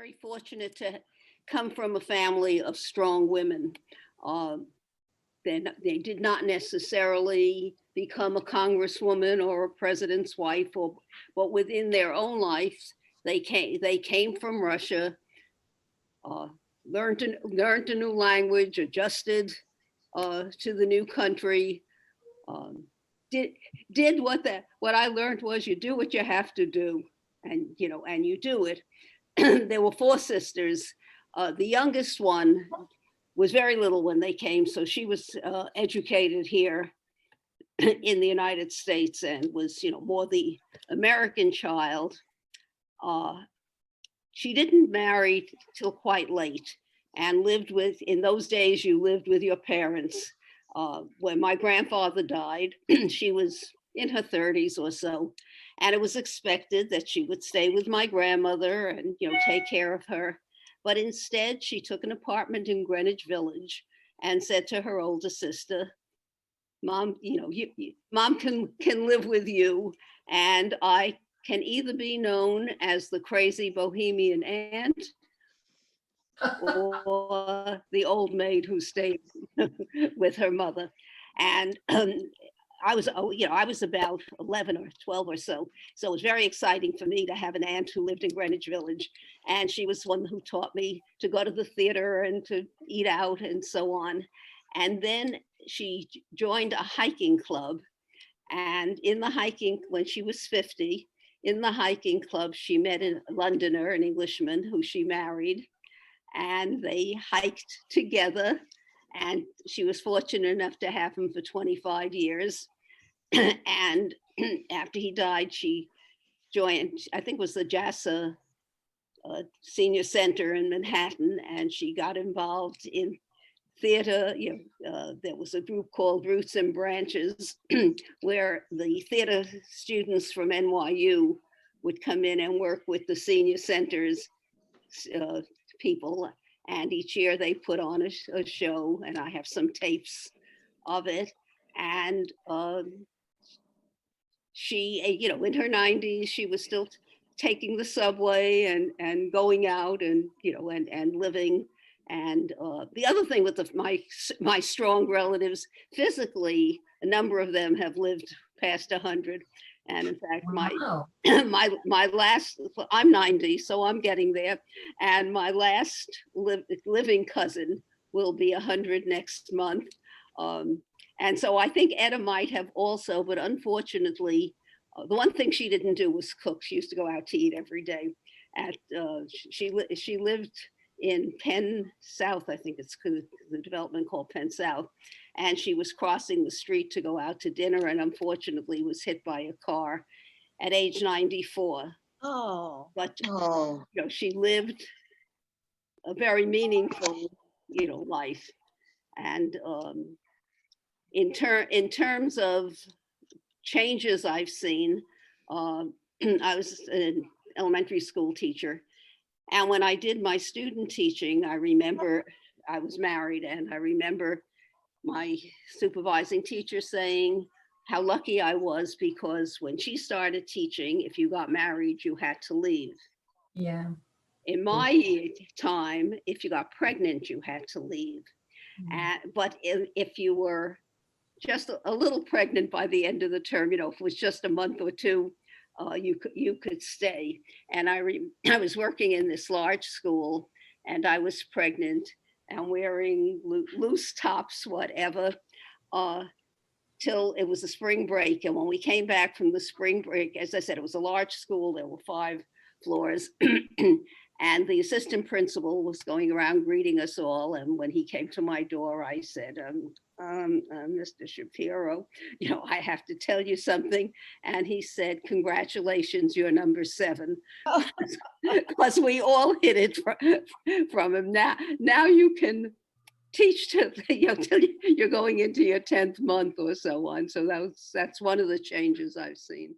very fortunate to come from a family of strong women. Uh, they did not necessarily become a congresswoman or a president's wife, but within their own lives, they came from Russia, uh, learned a new language, adjusted to the new country. Um, did did what I learned was you do what you have to do, and you do it. There were four sisters. The youngest one was very little when they came, so she was educated here in the United States and was, more the American child. Uh, she didn't marry till quite late and lived with, in those days, you lived with your parents. When my grandfather died, she was in her 30s or so, and it was expected that she would stay with my grandmother and, take care of her. But instead, she took an apartment in Greenwich Village and said to her older sister, Mom, Mom can live with you, and I can either be known as the crazy bohemian aunt or the old maid who stayed with her mother. And I was about 11 or 12 or so. So it was very exciting for me to have an aunt who lived in Greenwich Village. And she was one who taught me to go to the theater and to eat out and so on. And then she joined a hiking club. And when she was 50, in the hiking club, she met a Londoner, an Englishman who she married. And they hiked together. And she was fortunate enough to have him for 25 years. And after he died, she joined, I think it was the JASA Senior Center in Manhattan, and she got involved in theater. There was a group called Roots and Branches, where the theater students from NYU would come in and work with the senior centers people. And each year they put on a show, and I have some tapes of it. And she, in her 90s, she was still taking the subway and going out and, and living. And the other thing with my strong relatives, physically, a number of them have lived past 100. And in fact, Wow. my last, I'm 90, so I'm getting there. And my last living cousin will be 100 next month. And so I think Etta might have also, but unfortunately, the one thing she didn't do was cook. She used to go out to eat every day. She lived in Penn South, I think it's the development called Penn South. And she was crossing the street to go out to dinner, and unfortunately was hit by a car at age 94. Oh. But Oh, she lived a very meaningful, life. And in terms of changes I've seen, I was an elementary school teacher, and when I did my student teaching, I remember I was married, and I remember my supervising teacher saying how lucky I was, because when she started teaching, if you got married, you had to leave. Yeah. In my time, if you got pregnant, you had to leave. But if you were just a little pregnant by the end of the term, if it was just a month or two, you could stay. And I was working in this large school, and I was pregnant and wearing loose tops, whatever, till it was the spring break. And when we came back from the spring break, as I said, it was a large school. There were 5 floors. And the assistant principal was going around greeting us all. And when he came to my door, I said, Mr. Shapiro, I have to tell you something. And he said, congratulations, you're number 7. Because we all hid it from him. Now you can teach till you're going into your 10th month or so on. So that's one of the changes I've seen.